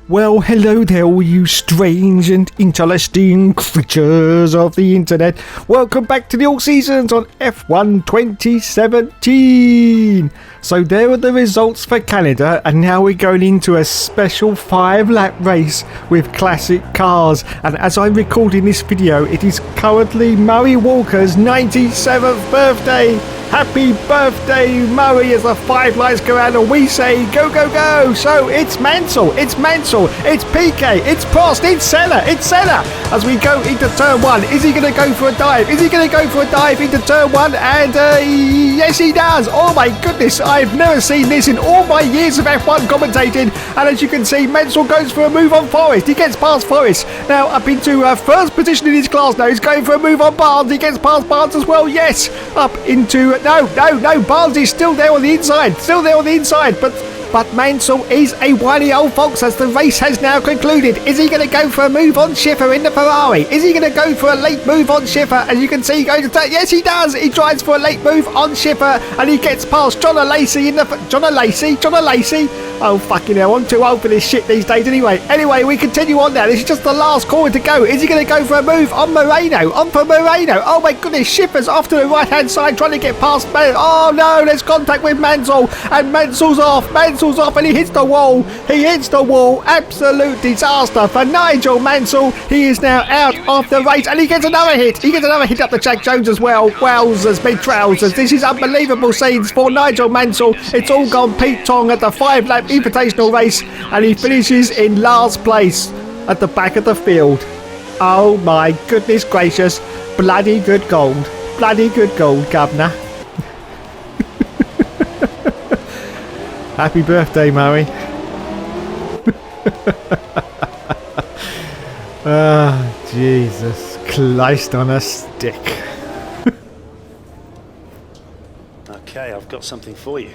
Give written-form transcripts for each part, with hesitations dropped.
Well, hello there, all you strange and interesting creatures of the internet. Welcome back to the All Seasons on F1 2017. So there are the results for Canada, and now we're going into a special 5-lap race with classic cars. And as I'm recording this video, it is currently Murray Walker's 97th birthday. Happy birthday, Murray, as the 5 lights go out and we say go, go, go. So it's Mansell, it's Piquet, it's Prost, it's Senna. As we go into turn 1, is he going to go for a dive? Into turn 1? And yes, he does. Oh my goodness, I've never seen this in all my years of F1 commentating. And as you can see, Mansell goes for a move on Forest. He gets past Forest. Now up into first position in his class now. He's going for a move on Barnes. He gets past Barnes as well. Yes, up into... No, Barnes is still there on the inside, but Mansell is a wily old fox as the race has now concluded. Is he going to go for a move on Schiffer in the Ferrari? Is he going to go for a late move on Schiffer? As you can see, yes, he does. He tries for a late move on Schiffer and he gets past John Lacey in the... John Lacey? Oh, fucking hell, I'm too old for this shit these days anyway, we continue on now. This is just the last corner to go. Is he going to go for a move on Moreno? Oh my goodness, Schiffer's off to the right-hand side trying to get past... Oh no, there's contact with Mansell, and Mansell's off, and he hits the wall. Absolute disaster for Nigel Mansell. He is now out of the race, and he gets another hit. Up to Jack Jones as well. Wowzers, big trousers. This is unbelievable scenes for Nigel Mansell. It's all gone Pete Tong at the 5-lap invitational race, and he finishes in last place at the back of the field. Oh my goodness gracious. Bloody good gold, governor. Happy birthday, Murray. Ah, Jesus Christ on a stick. Okay, I've got something for you.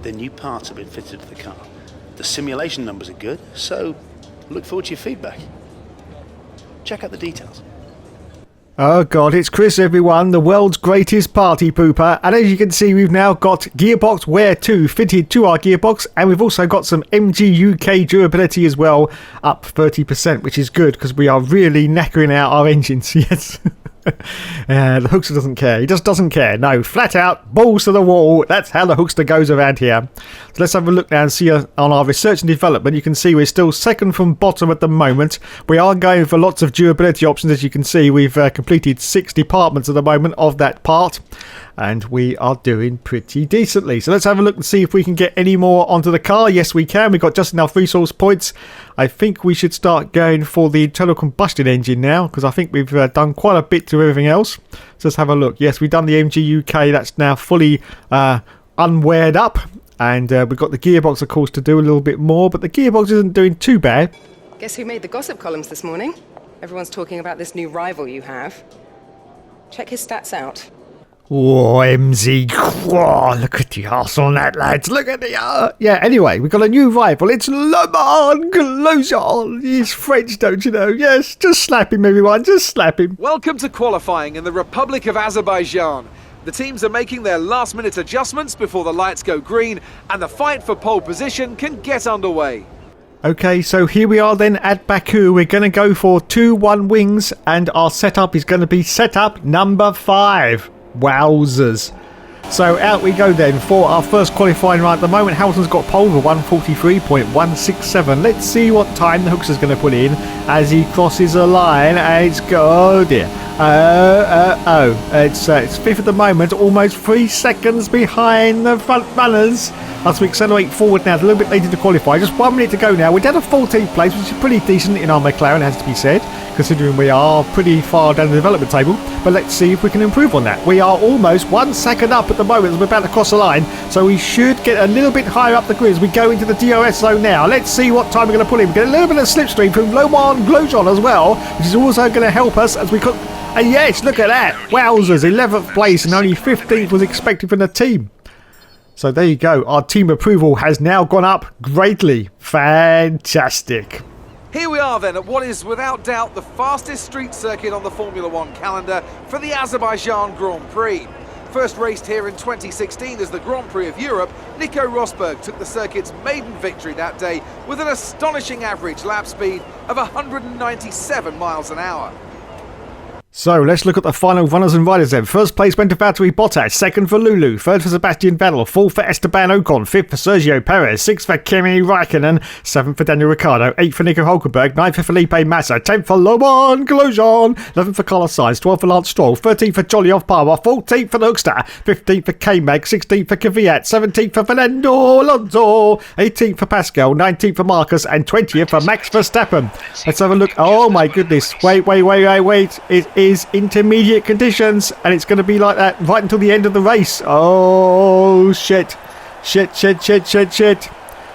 The new parts have been fitted to the car. The simulation numbers are good, so look forward to your feedback. Check out the details. Oh God, it's Chris everyone, the world's greatest party pooper, and as you can see we've now got Gearbox Wear 2 fitted to our gearbox, and we've also got some MG UK durability as well, up 30%, which is good because we are really knackering out our engines, yes. The Hookster doesn't care. He just doesn't care. No, flat out, balls to the wall. That's how the Hookster goes around here. So let's have a look now and see on our research and development. You can see we're still second from bottom at the moment. We are going for lots of durability options. As you can see, we've completed 6 departments at the moment of that part, and we are doing pretty decently. So let's have a look and see if we can get any more onto the car. Yes, we can. We've got just enough resource points. I think we should start going for the internal combustion engine now, because I think we've done quite a bit to everything else. So let's have a look. Yes, we've done the MG UK. That's now fully unweared up. And we've got the gearbox, of course, to do a little bit more. But the gearbox isn't doing too bad. Guess who made the gossip columns this morning? Everyone's talking about this new rival you have. Check his stats out. Oh, MZ. Oh, look at the arse on that, lads. Look at the... Yeah, anyway, we've got a new rival. It's Le Mans Grosjean. He's French, don't you know? Yes, just slap him, everyone. Just slap him. Welcome to qualifying in the Republic of Azerbaijan. The teams are making their last-minute adjustments before the lights go green, and the fight for pole position can get underway. Okay, so here we are then at Baku. We're going to go for 2-1 wings, and our setup is going to be setup number 5. Wowzers. So out we go then for our first qualifying run. At the moment Hamilton's got pole for 1:43.167. Let's see what time the Hookster's going to put in as he crosses a line. And it's oh dear. It's 5th at the moment, almost 3 seconds behind the front runners. As we accelerate forward now, it's a little bit later to qualify. Just 1 minute to go now. We're down to 14th place, which is pretty decent in our McLaren, has to be said, considering we are pretty far down the development table. But let's see if we can improve on that. We are almost 1 second up at the moment as we're about to cross the line, so we should get a little bit higher up the grid as we go into the DRS zone now. Let's see what time we're going to put in. We get a little bit of slipstream from Le Mans Grosjean as well, which is also going to help us as we cook. And yes, look at that. Wowzers, 11th place, and only 15th was expected from the team. So there you go. Our team approval has now gone up greatly. Fantastic. Here we are then at what is without doubt the fastest street circuit on the Formula One calendar for the Azerbaijan Grand Prix. First raced here in 2016 as the Grand Prix of Europe, Nico Rosberg took the circuit's maiden victory that day with an astonishing average lap speed of 197 miles an hour. So let's look at the final runners and riders then. First place went to Valtteri Bottas, second for Lulu, third for Sebastian Vettel, fourth for Esteban Ocon, fifth for Sergio Perez, sixth for Kimi Raikkonen, seventh for Daniel Ricciardo, eighth for Nico Hulkenberg, ninth for Felipe Massa, 10th for Romain Grosjean, 11th for Carlos Sainz, 12th for Lance Stroll, 13th for Jolly Off-Power, 14th for the Hookster, 15th for K-Mag, 16th for Kvyat, 17th for Fernando Alonso, 18th for Pascal, 19th for Marcus, and 20th for Max Verstappen. Let's have a look. Oh my goodness. Wait. It is intermediate conditions, and it's going to be like that right until the end of the race. Oh, shit.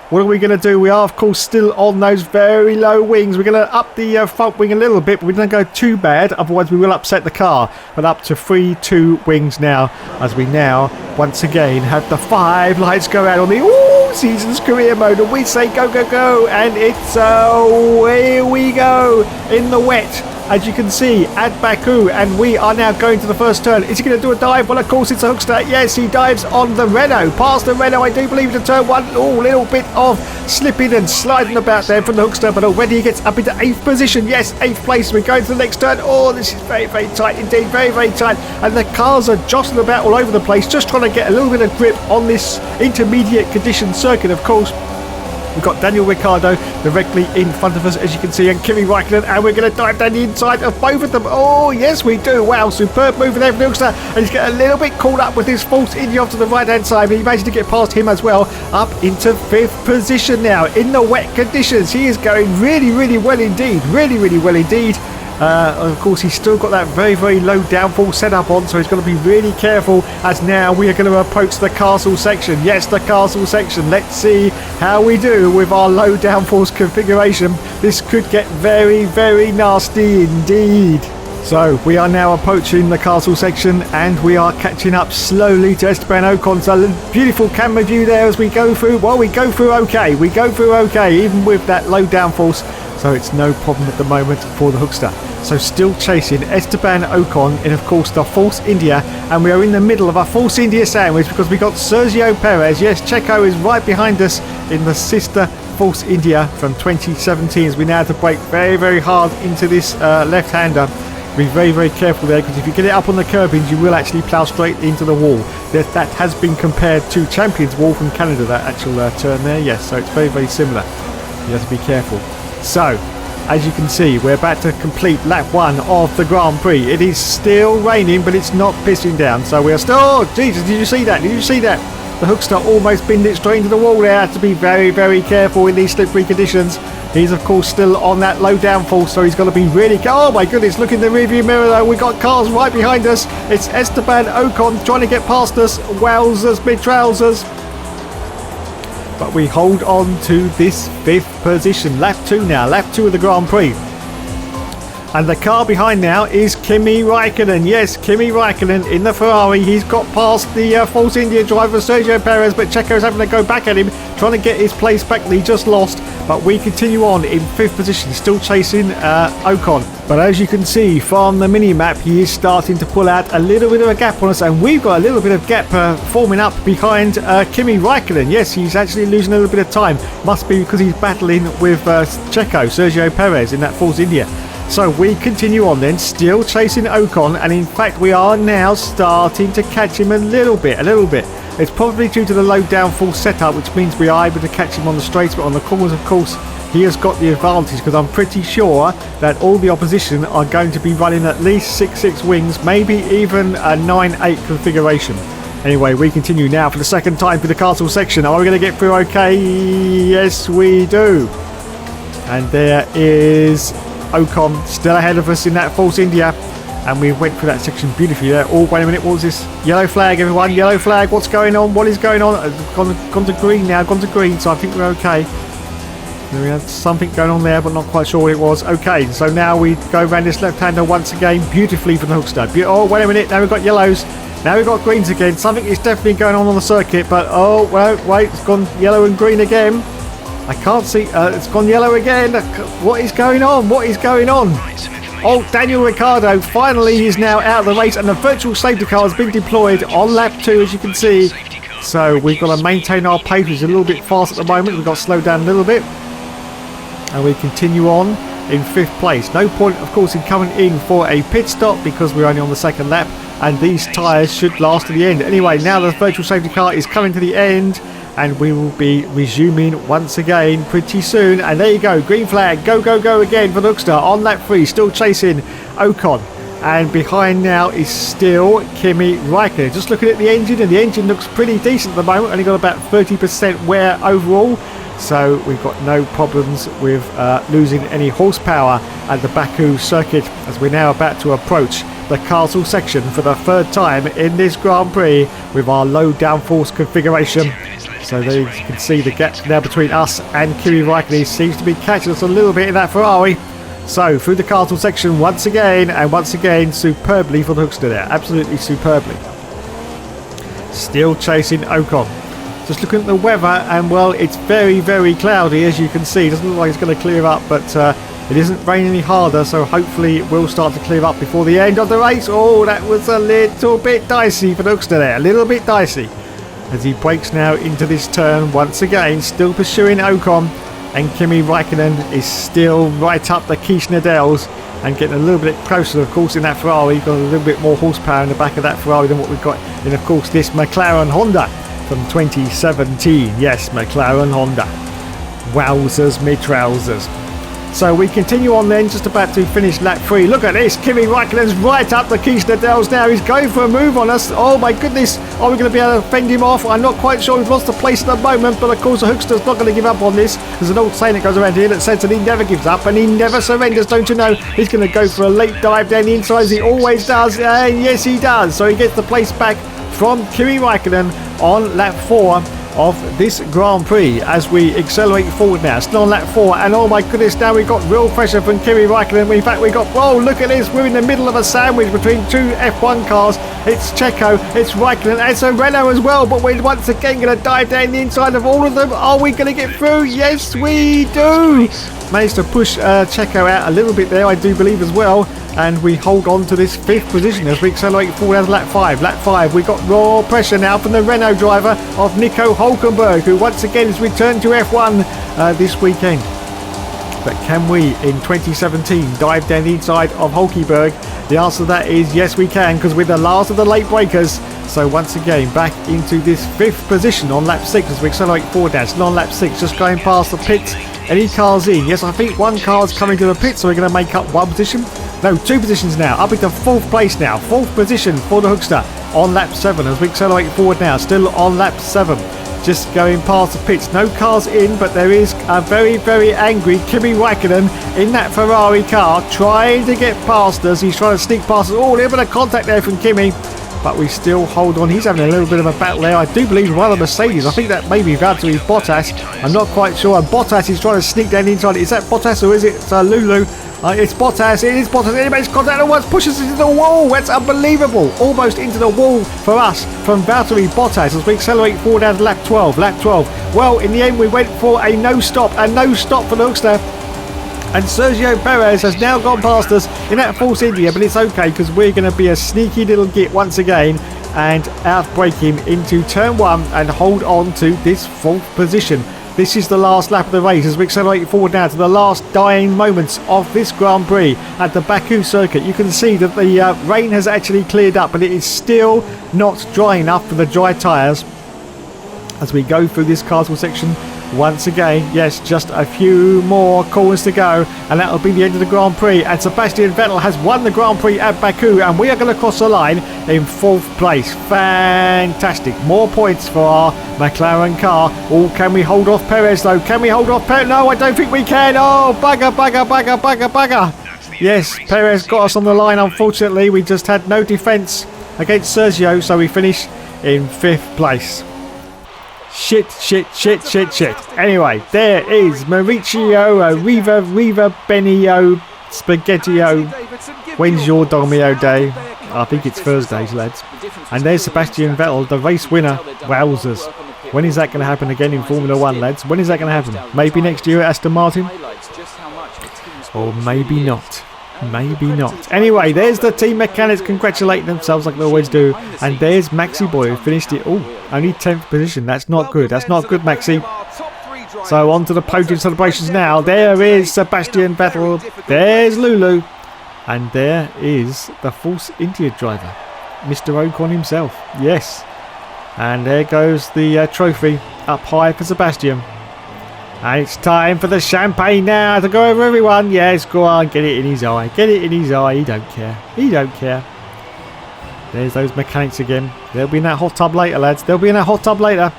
What are we going to do? We are, of course, still on those very low wings. We're going to up the front wing a little bit, but we don't go too bad. Otherwise, we will upset the car. But up to 3-2 wings now, as we now, once again, have the 5 lights go out on the season's career mode. And we say go, go, go. And it's here we go in the wet. As you can see, at Baku, and we are now going to the first turn. Is he going to do a dive? Well, of course, it's a Hookster. Yes, he dives on the Renault. Past the Renault, I do believe, to turn 1. Oh, little bit of slipping and sliding about there from the Hookster, but already he gets up into 8th position. Yes, 8th place. We're going to the next turn. Oh, this is very, very tight indeed. Very, very tight. And the cars are jostling about all over the place, just trying to get a little bit of grip on this intermediate condition circuit, of course. We've got Daniel Ricciardo directly in front of us, as you can see, and Kimi Raikkonen, and we're going to dive down the inside of both of them. Oh, yes, we do. Wow, superb move there from Hookster, and he's getting a little bit caught up with his false Indy off to the right-hand side, but he managed to get past him as well, up into 5th position now in the wet conditions. He is going really, really well indeed. Really, really well indeed. Of course, he's still got that very, very low downforce setup on, so he's got to be really careful as now we are going to approach the castle section. Yes, the castle section. Let's see how we do with our low downforce configuration. This could get very, very nasty indeed. So we are now approaching the castle section, and we are catching up slowly to Esteban Ocon. So beautiful camera view there as we go through. Well, we go through okay. We go through okay, even with that low downforce. So it's no problem at the moment for the Hookster. So still chasing Esteban Ocon in, of course, the Force India. And we are in the middle of our Force India sandwich because we got Sergio Perez. Yes, Checo is right behind us in the sister Force India from 2017. As we now have to brake very, very hard into this left-hander. Be very, very careful there, because if you get it up on the curbings, you will actually plough straight into the wall. That has been compared to Champions Wall from Canada, that actual turn there. Yes, so it's very, very similar. You have to be careful. So, as you can see, we're about to complete lap 1 of the Grand Prix. It is still raining, but it's not pissing down. So we are still... Oh, Jesus, did you see that? Did you see that? The Hookster almost binned it straight into the wall there. Have to be very, very careful in these slippery conditions. He's, of course, still on that low downforce, so he's got to be really... Oh, my goodness, look in the rearview mirror, though. We've got cars right behind us. It's Esteban Ocon trying to get past us. Wowzers, mid-trousers. But we hold on to this 5th position. Lap 2 now. Lap 2 of the Grand Prix. And the car behind now is Kimi Raikkonen. Yes, Kimi Raikkonen in the Ferrari. He's got past the Force India driver Sergio Perez, but Checo's having to go back at him, trying to get his place back that he just lost. But we continue on in 5th position, still chasing Ocon. But as you can see from the mini-map, he is starting to pull out a little bit of a gap on us, and we've got a little bit of gap forming up behind Kimi Raikkonen. Yes, he's actually losing a little bit of time. Must be because he's battling with Checo, Sergio Perez in that Force India. So we continue on then, still chasing Ocon, and in fact we are now starting to catch him a little bit. It's probably due to the low downforce setup, which means we are able to catch him on the straights, but on the corners, of course, he has got the advantage, because I'm pretty sure that all the opposition are going to be running at least 6.6 wings, maybe even a 9.8 configuration. Anyway, we continue now for the second time through the castle section. Are we going to get through okay? Yes, we do. And there is Ocon still ahead of us in that Force India, and we went through that section beautifully there. Oh, wait a minute, what was this? Yellow flag, everyone, yellow flag. What's going on? What is going on? Gone to green now, gone to green, so I think we're okay. We had something going on there, but not quite sure what it was. Okay, so now we go around this left-hander once again, beautifully for the Hookster. Oh, wait a minute, now we've got yellows. Now we've got greens again. Something is definitely going on the circuit, but oh, well, wait, it's gone yellow and green again. I can't see. It's gone yellow again. What is going on? What is going on? Oh, Daniel Ricciardo, finally he's now out of the race, and the virtual safety car has been deployed on lap 2, as you can see. So we've got to maintain our pace, which is a little bit fast at the moment. We've got to slow down a little bit. And we continue on in 5th place. No point, of course, in coming in for a pit stop because we're only on the 2nd lap, and these tyres should last to the end. Anyway, now the virtual safety car is coming to the end, and we will be resuming once again pretty soon. And there you go, green flag, go, go, go again for the Hookster on lap 3, still chasing Ocon. And behind now is still Kimi Räikkönen. Just looking at the engine, and the engine looks pretty decent at the moment. Only got about 30% wear overall. So we've got no problems with losing any horsepower at the Baku circuit, as we're now about to approach the castle section for the 3rd time in this Grand Prix with our low downforce configuration. So there you can see the gap now between us and Kimi Räikkönen seems to be catching us a little bit in that Ferrari. So through the castle section once again, and once again superbly for the Hookster there, absolutely superbly. Still chasing Ocon. Just looking at the weather, and well, it's very, very cloudy, as you can see. It doesn't look like it's going to clear up, but it isn't raining any harder, so hopefully it will start to clear up before the end of the race. Oh, that was a little bit dicey for the Hookster there, a little bit dicey. As he breaks now into this turn once again, still pursuing Ocon, and Kimi Räikkönen is still right up the Kirchner Dales and getting a little bit closer, of course, in that Ferrari. Got a little bit more horsepower in the back of that Ferrari than what we've got in, of course, this McLaren Honda from 2017. Yes, McLaren Honda. Wowzers, me trousers. So we continue on then, just about to finish lap 3. Look at this, Kimi Räikkönen's right up the Kirchner Dales now. He's going for a move on us. Oh my goodness, are we going to be able to fend him off? I'm not quite sure. He's lost the place at the moment, but of course the Hookster's not going to give up on this. There's an old saying that goes around here that says that he never gives up and he never surrenders, don't you know? He's going to go for a late dive down the inside, as he always does, and yes he does. So he gets the place back from Kimi Räikkönen on lap 4 of this Grand Prix as we accelerate forward now. Still on lap 4, and oh my goodness, now we've got real pressure from Kimi Räikkönen. In fact, we've got, whoa, look at this, we're in the middle of a sandwich between 2 F1 cars. It's Checo, it's Räikkönen, and it's a Renault as well, but we're once again going to dive down the inside of all of them. Are we going to get through? Yes, we do! Managed to push Checo out a little bit there, I do believe, as well. And we hold on to this 5th position as we accelerate forward out of lap 5. Lap 5, we've got raw pressure now from the Renault driver of Nico Hülkenberg, who once again has returned to F1 this weekend. But can we, in 2017, dive down the inside of Hülkenberg? The answer to that is yes, we can, because we're the last of the late breakers. So once again, back into this 5th position on lap 6 as we accelerate forward now. Still on lap 6, just going past the pits. Any cars in? Yes, I think one car's coming to the pit, so we're going to make up 1 position. No, 2 positions now, up into 4th place now. 4th position for the Hookster on lap 7 as we accelerate forward now. Still on lap 7, just going past the pits. No cars in, but there is a very, very angry Kimi Räikkönen in that Ferrari car trying to get past us. He's trying to sneak past us. Oh, a little bit of contact there from Kimi, but we still hold on. He's having a little bit of a battle there. I do believe one of the Mercedes. I think that may be Valtteri Bottas. I'm not quite sure. And Bottas is trying to sneak down the inside. Is that Bottas or is it Lulu? It's Bottas. It is Bottas. He makes contact and once pushes into the wall. That's unbelievable. Almost into the wall for us from Valtteri Bottas as we accelerate forward out of lap 12. Lap 12. Well, in the end, we went for a no stop. A no stop for the Hookster. And Sergio Perez has now gone past us in that Force India, but it's okay because we're going to be a sneaky little git once again and outbrake him into turn 1 and hold on to this 4th position. This is the last lap of the race as we accelerate forward now to the last dying moments of this Grand Prix at the Baku circuit. You can see that the rain has actually cleared up, but it is still not dry enough for the dry tyres as we go through this castle section. Once again, yes, just a few more corners to go and that'll be the end of the Grand Prix, and Sebastian Vettel has won the Grand Prix at Baku and we are going to cross the line in 4th place. Fantastic. More points for our McLaren car. Oh, can we hold off Perez though? Can we hold off Perez? No, I don't think we can. Oh, bugger, bugger, bugger, bugger, bugger. Yes, Perez got us on the line. Unfortunately, we just had no defence against Sergio, so we finish in 5th place. Shit. Anyway, there is Mauricio Riva Benio Spaghettio. When's your Domino Day? I think it's Thursdays, lads. And there's Sebastian Vettel, the race winner. Wowzers. When is that going to happen again in Formula 1, lads? When is that going to happen? Maybe next year at Aston Martin? Or maybe not. Maybe not. Anyway, there's the team mechanics congratulating themselves like they always do. And there's Maxi Boy who finished it. Oh, only 10th position. That's not good. That's not good, Maxi. So on to the podium celebrations now. There is Sebastian Vettel. There's Lulu. And there is the Force India driver, Mr. Ocon himself. Yes. And there goes the trophy up high for Sebastian. And it's time for the champagne now to go over everyone. Yes, go on, get it in his eye. Get it in his eye. He don't care. He don't care. There's those mechanics again. They'll be in that hot tub later, lads. They'll be in that hot tub later.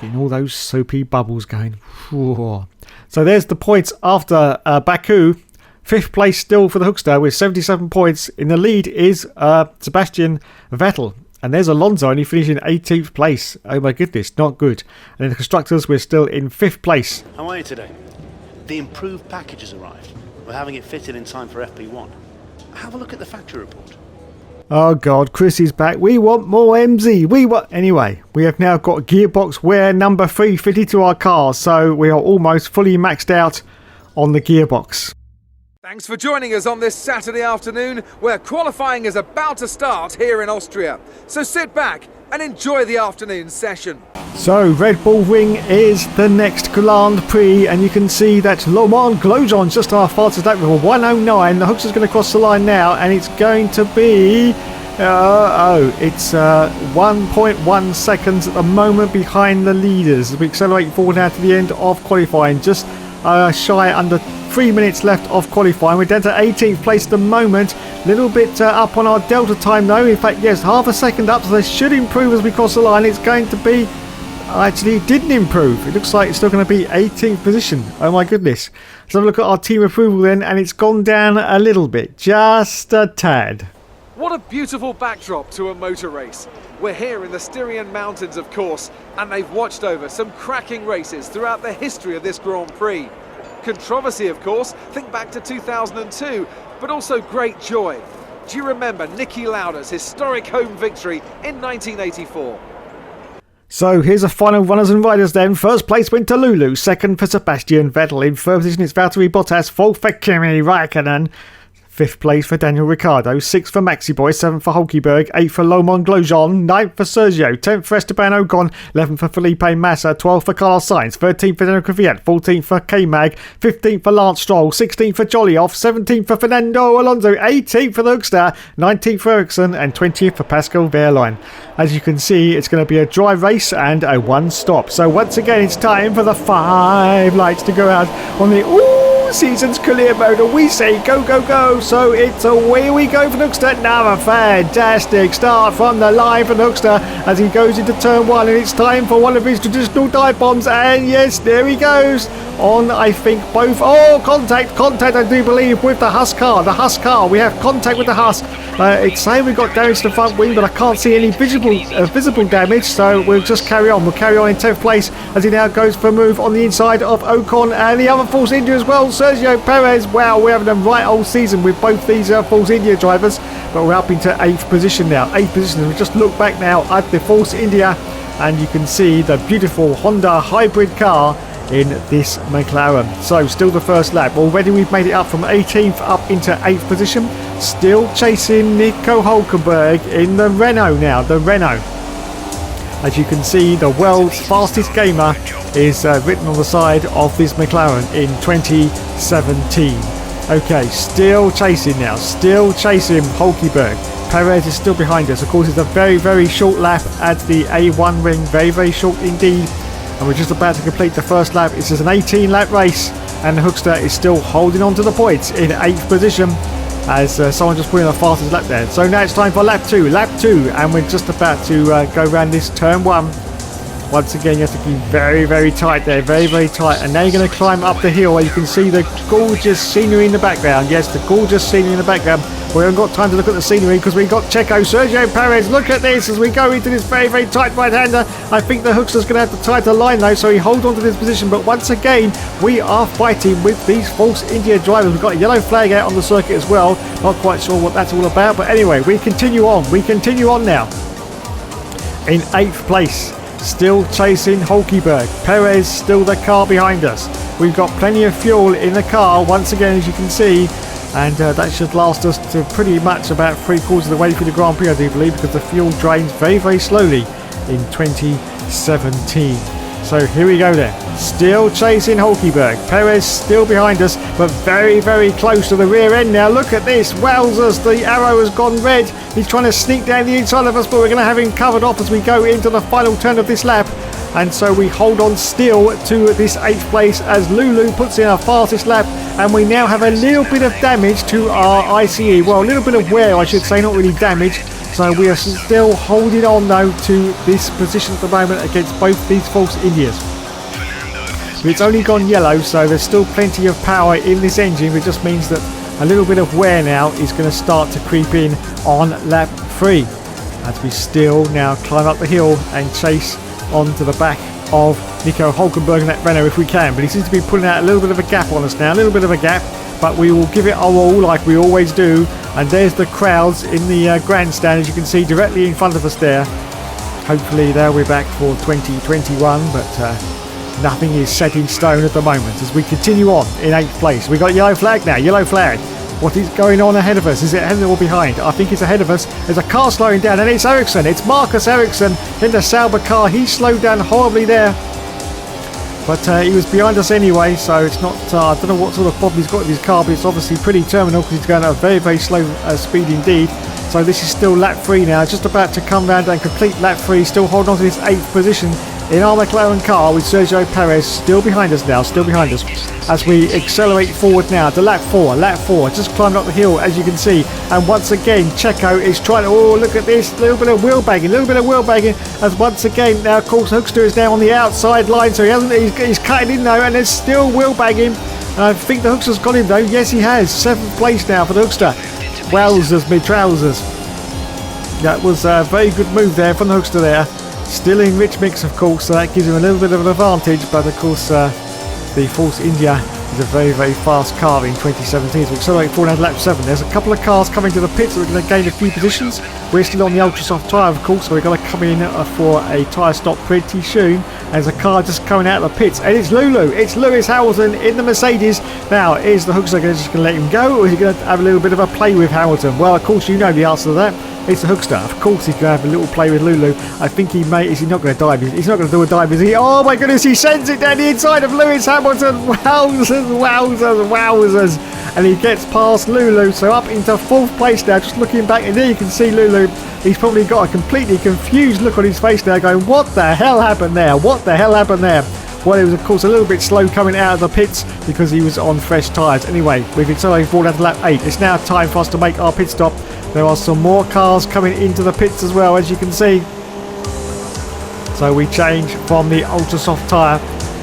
Getting all those soapy bubbles going. Whew. So there's the points after Baku. 5th place still for the Hookster with 77 points. In the lead is Sebastian Vettel. And there's Alonso only finishing 18th place. Oh my goodness, not good. And in the Constructors, we're still in 5th place. How are you today? The improved package has arrived. We're having it fitted in time for FP1. Have a look at the factory report. Oh God, Chris is back. We want more MZ. Anyway, we have now got gearbox wear number 3 fitted to our car. So we are almost fully maxed out on the gearbox. Thanks for joining us on this Saturday afternoon where qualifying is about to start here in Austria. So sit back and enjoy the afternoon session. So Red Bull Ring is the next Grand Prix, and you can see that Le Mans Grosjean's just our fastest lap with 109. The Hookster's going to cross the line now, and it's going to be... it's 1.1 seconds at the moment behind the leaders. We accelerate forward now to the end of qualifying. Just shy under 3 minutes left of qualifying. We're down to 18th place at the moment. A little bit up on our delta time though. In fact, yes, half a second up, so they should improve as we cross the line. It's going to be... Actually, it didn't improve. It looks like it's still going to be 18th position. Oh my goodness. Let's have a look at our team approval then, and it's gone down a little bit. Just a tad. What a beautiful backdrop to a motor race. We're here in the Styrian Mountains, of course, and they've watched over some cracking races throughout the history of this Grand Prix. Controversy, of course, think back to 2002, but also great joy. Do you remember Niki Lauda's historic home victory in 1984? So here's the final runners and riders then. First place went to Lulu, second for Sebastian Vettel. In third position it's Valtteri Bottas, fourth for Kimi Raikkonen. 5th place for Daniel Ricciardo, 6th for Maxi Boy, 7th for Hulkenberg, 8th for Le Mans Grosjean, 9th for Sergio, 10th for Esteban Ocon, 11th for Felipe Massa, 12th for Carlos Sainz, 13th for Daniel Kvyat, 14th for K-Mag, 15th for Lance Stroll, 16th for Jolyoff, 17th for Fernando Alonso, 18th for the Hookster, 19th for Ericsson, and 20th for Pascal Wehrlein. As you can see, it's going to be a dry race and a one stop. So once again, it's time for the 5 lights to go out on the season's career mode, and we say go go go. So it's away we go for the Hookster. Now a fantastic start from the line for the Hookster as he goes into turn 1, and it's time for one of his traditional dive bombs, and yes, there he goes on, I think, both. Contact I do believe with the Husk car. We have contact with the Husk. It's saying we got damage to the front wing, but I can't see any visible damage, so we'll just carry on. We'll carry on in 10th place as he now goes for a move on the inside of Ocon and the other Force India as well, Sergio Perez. Wow, we're having a right old season with both these Force India drivers, but we're up into 8th position now. 8th position. We just look back now at the Force India, and you can see the beautiful Honda hybrid car in this McLaren. So still the first lap. Already we've made it up from 18th up into 8th position. Still chasing Nico Hulkenberg in the Renault now. The Renault. As you can see, the world's fastest gamer is written on the side of this McLaren in 2017. Okay, still chasing now. Still chasing Hulkenberg. Perez is still behind us. Of course, it's a very, very short lap at the A1 ring. Very, very short indeed. And we're just about to complete the first lap. It's just an 18-lap race, and the Hookster is still holding on to the points in 8th position as someone just put in the fastest lap there. So now it's time for lap 2, and we're just about to go around this turn 1. Once again, you have to be very, very tight there, very, very tight. And now you're going to climb up the hill where you can see the gorgeous scenery in the background. Yes, the gorgeous scenery in the background. We haven't got time to look at the scenery because we've got Checo, Sergio Perez. Look at this as we go into this very, very tight right-hander. I think the Hookster's going to have to tie the line though, so he holds on to this position. But once again, we are fighting with these Force India drivers. We've got a yellow flag out on the circuit as well. Not quite sure what that's all about. But anyway, we continue on. We continue on now. In 8th place. Still chasing Hulkenberg. Perez still the car behind us. We've got plenty of fuel in the car once again, as you can see. And that should last us to pretty much about 3/4 of the way through the Grand Prix, I do believe, because the fuel drains very, very slowly in 2017. So here we go then. Still chasing Hulkenberg. Perez still behind us, but very, very close to the rear end now. Look at this. Wowzers, the arrow has gone red. He's trying to sneak down the inside of us, but we're going to have him covered off as we go into the final turn of this lap. And so we hold on still to this 8th place as Lulu puts in our fastest lap, and we now have a little bit of damage to our ICE. Well, a little bit of wear, I should say, not really damage. So we are still holding on though to this position at the moment against both these Force Indias. It's only gone yellow, so there's still plenty of power in this engine, which just means that a little bit of wear now is going to start to creep in on lap 3 as we still now climb up the hill and chase onto the back of Nico Hulkenberg and that Renault if we can. But he seems to be pulling out a little bit of a gap on us now, a little bit of a gap, but we will give it our all like we always do. And there's the crowds in the grandstand, as you can see directly in front of us there. Hopefully they'll be back for 2021, but nothing is set in stone at the moment as we continue on in 8th place. We've got a yellow flag now, yellow flag. What is going on ahead of us? Is it ahead or behind? I think it's ahead of us. There's a car slowing down, and it's Ericsson. It's Marcus Ericsson in the Sauber car. He slowed down horribly there, but he was behind us anyway, so it's not... I don't know what sort of problem he's got with his car, but it's obviously pretty terminal because he's going at a very, very slow speed indeed. So this is still lap 3 now, just about to come round and complete lap 3, still holding on to this 8th position in our McLaren car with Sergio Perez still behind us now, still behind us as we accelerate forward now to lap 4, just climbed up the hill as you can see. And once again Checo is trying to, oh look at this, little bit of wheel bagging as once again now of course Hookster is now on the outside line, so he's cutting in though, and there's still wheel bagging, and I think the Hookster's got him though. Yes, he has. 7th place now for the Hookster. Wowzers, me trousers. That was a very good move there from the Hookster there. Still in rich mix, of course, so that gives him a little bit of an advantage, but of course the Force India is a very, very fast car in 2017, so we accelerate forward at lap 7. There's a couple of cars coming to the pits, so we're going to gain a few positions. We're still on the ultra soft tyre, of course, so we're going to come in for a tyre stop pretty soon. There's a car just coming out of the pits, and it's Lulu. It's Lewis Hamilton in the Mercedes. Now, is the Hookster just going to let him go, or is he going to have a little bit of a play with Hamilton? Well, of course, you know the answer to that. It's the Hookster. Of course he's going to have a little play with Lulu. I think he may... Is he not going to dive? He's not going to do a dive, is he? Oh my goodness, he sends it down the inside of Lewis Hamilton. Wowzers. And he gets past Lulu, so up into 4th place now. Just looking back, and there you can see Lulu. He's probably got a completely confused look on his face now, going, what the hell happened there? Well, it was, of course, a little bit slow coming out of the pits because he was on fresh tyres. Anyway, we've accelerated forward to lap 8. It's now time for us to make our pit stop. There are some more cars coming into the pits as well, as you can see. So we change from the ultra soft tyre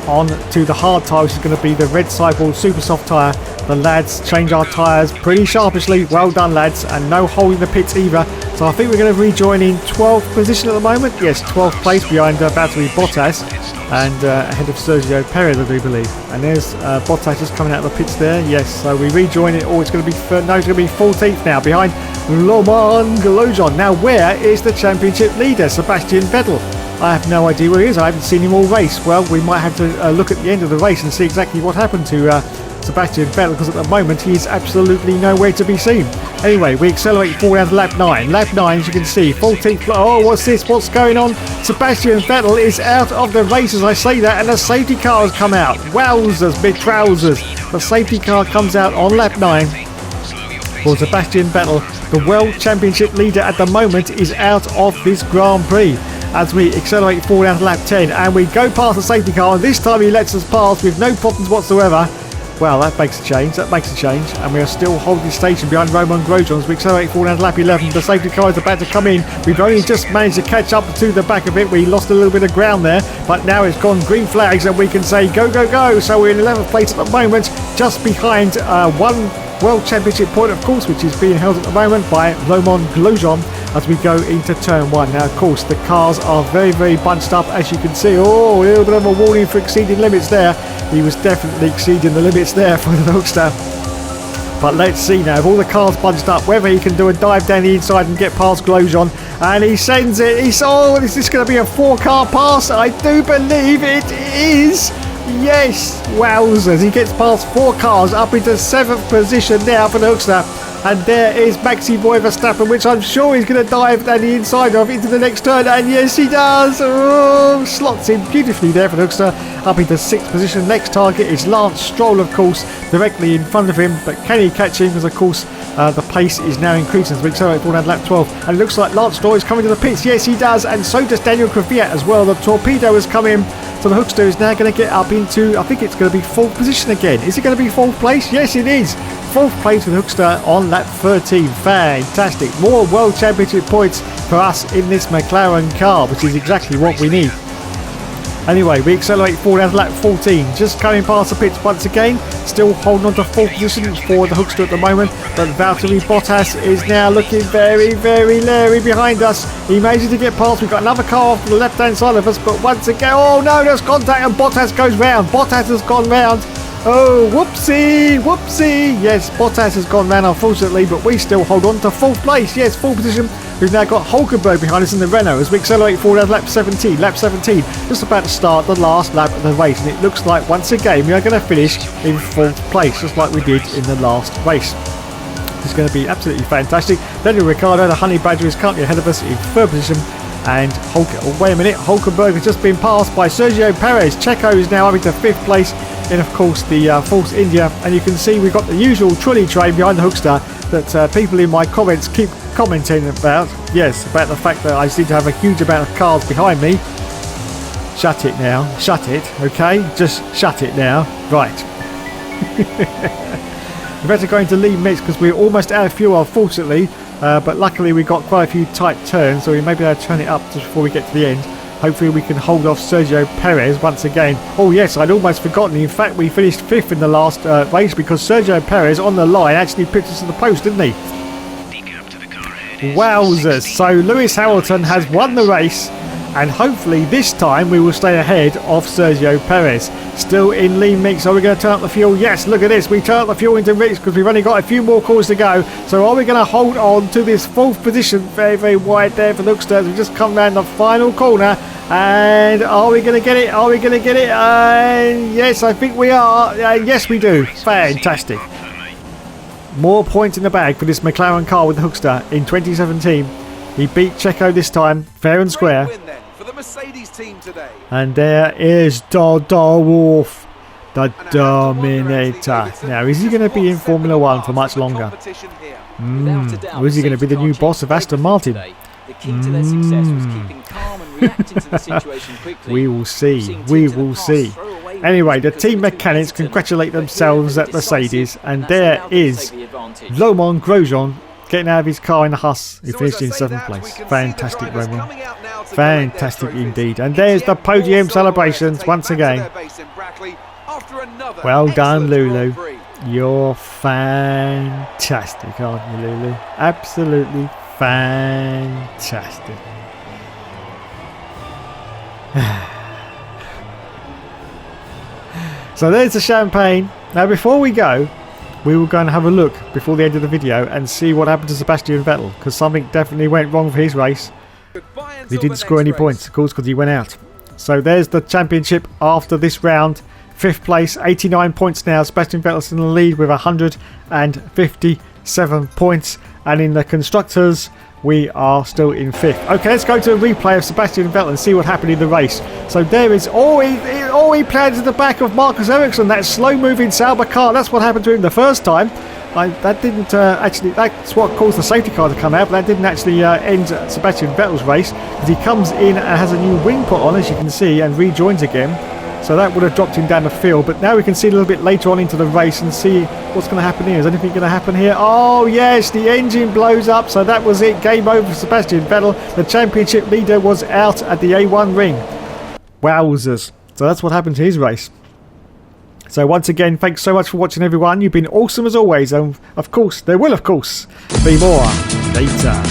on to the hard tyre, which is going to be the red Cyborg super soft tyre. The lads change our tyres pretty sharpishly. Well done, lads, and no hole in the pits either. So I think we're going to rejoin in 12th position at the moment. Yes, 12th place behind Valtteri Bottas and ahead of Sergio Perez, I do believe. And there's Bottas just coming out of the pits there. Yes, so we rejoin it. Oh, it's going to be 14th now behind Romain Grosjean. Now, where is the championship leader, Sebastian Vettel? I have no idea where he is. I haven't seen him all race. Well, we might have to look at the end of the race and see exactly what happened to Sebastian Vettel, because at the moment he is absolutely nowhere to be seen. Anyway, we accelerate forward down to lap 9. Lap 9, as you can see, 14th. Oh, what's this? What's going on? Sebastian Vettel is out of the race as I say that, and the safety car has come out. Wowzers, big trousers. The safety car comes out on lap 9 for Sebastian Vettel. The World Championship leader at the moment is out of this Grand Prix. As we accelerate forward down to lap 10, and we go past the safety car, and this time he lets us pass with no problems whatsoever. Well, that makes a change, and we are still holding station behind Romain Grosjean as we accelerate forward down to lap 11. The safety car is about to come in. We've only just managed to catch up to the back of it. We lost a little bit of ground there, but now it's gone green flags and we can say go, go, go. So we're in 11th place at the moment, just behind one World Championship point, of course, which is being held at the moment by Romain Grosjean as we go into turn 1. Now, of course, the cars are very, very bunched up, as you can see. Oh, a little bit of a warning for exceeding limits there. He was definitely exceeding the limits there for the Hookster. But let's see now, if all the cars bunched up, whether he can do a dive down the inside and get past Grosjean. And he sends it. Oh, is this going to be a 4-car pass? I do believe it is. Yes, wowzers. He gets past 4 cars up into 7th position now for the Hookster. And there is Maxi Boy Verstappen, which I'm sure he's going to dive down the inside of into the next turn. And yes, he does. Oh, slots in beautifully there for the Hookster. Up into 6th position. Next target is Lance Stroll, of course, directly in front of him. But can he catch him? Because, of course, the pace is now increasing as we accelerate forward down lap 12. And it looks like Lance Stroll is coming to the pits. Yes, he does. And so does Daniel Kvyat as well. The torpedo has come in. So the Hookster is now going to get up into, I think it's going to be 4th position again. Is it going to be 4th place? Yes, it is. 4th place for the Hookster on lap 13. Fantastic. More World Championship points for us in this McLaren car, which is exactly what we need. Anyway, we accelerate forward down to lap 14. Just coming past the pits once again. Still holding on to 4th position for the Hookster at the moment. But Valtteri Bottas is now looking very, very leery behind us. He manages to get past. We've got another car off to the left-hand side of us. But once again, oh no, there's contact and Bottas goes round. Bottas has gone round. Oh, whoopsie, whoopsie. Yes, Bottas has gone round, unfortunately, but we still hold on to 4th place. Yes, 4th position. We've now got Hulkenberg behind us in the Renault as we accelerate forward at lap 17. Lap 17, just about to start the last lap of the race. And it looks like, once again, we are going to finish in 4th place, just like we did in the last race. It's going to be absolutely fantastic. Daniel Ricciardo, the Honey Badger, is currently ahead of us in 3rd position. And wait a minute, Hulkenberg has just been passed by Sergio Perez. Checo is now up into 5th place in, of course, the Force India. And you can see we've got the usual trolley train behind the Hookster that people in my comments keep commenting about. Yes, about the fact that I seem to have a huge amount of cars behind me. Shut it now. Shut it, okay? Just shut it now. Right. We better go into lead mix because we're almost out of fuel, unfortunately. But luckily we got quite a few tight turns, so we may be able to turn it up just before we get to the end. Hopefully we can hold off Sergio Perez once again. Oh yes, I'd almost forgotten. In fact, we finished 5th in the last race because Sergio Perez on the line actually picked us to the post, didn't he? Wowzers. So Lewis Hamilton has won the race, and hopefully this time we will stay ahead of Sergio Perez. Still in lean mix. Are we going to turn up the fuel? Yes, look at this. We turn up the fuel into mix because we've only got a few more corners to go. So are we going to hold on to this 4th position? Very, very wide there for Hookster. We just come round the final corner. And are we going to get it? Are we going to get it? Yes, I think we are. Yes, we do. Fantastic. More points in the bag for this McLaren car with the Hookster in 2017. He beat Checo this time, fair and square. For the Mercedes team today. And there is Dodo Wolf, the Dominator. Now, is he going to be in Formula 1 for much longer? Or is he going to be the new boss of Aston Martin? We will see. We will see. Anyway, the team mechanics congratulate themselves at Mercedes. And there is Romain Grosjean getting out of his car in the Haas. He finished in 7th place. Fantastic, Romain. Fantastic indeed. And there's the podium celebrations once again. Well done, Lulu. You're fantastic, aren't you, Lulu? Absolutely fantastic. So there's the champagne. Now before we go, we will go and have a look before the end of the video and see what happened to Sebastian Vettel, because something definitely went wrong for his race. He didn't score any points, of course, because he went out. So there's the championship after this round. 5th place, 89 points now. Sebastian Vettel's in the lead with 157 points. And in the constructors, we are still in 5th. Okay, let's go to a replay of Sebastian Vettel and see what happened in the race. So there is all he planned at the back of Marcus Ericsson, that slow-moving Sauber car. That's what happened to him the first time. That didn't actually, that's what caused the safety car to come out, but that didn't actually end Sebastian Vettel's race, because he comes in and has a new wing put on, as you can see, and rejoins again. So that would have dropped him down the field. But now we can see a little bit later on into the race and see what's going to happen here. Is anything going to happen here? Oh yes, the engine blows up. So that was it. Game over for Sebastian Vettel. The championship leader was out at the A1 ring. Wowzers. So that's what happened to his race. So once again, thanks so much for watching, everyone. You've been awesome as always. And of course, there will, of course, be more later.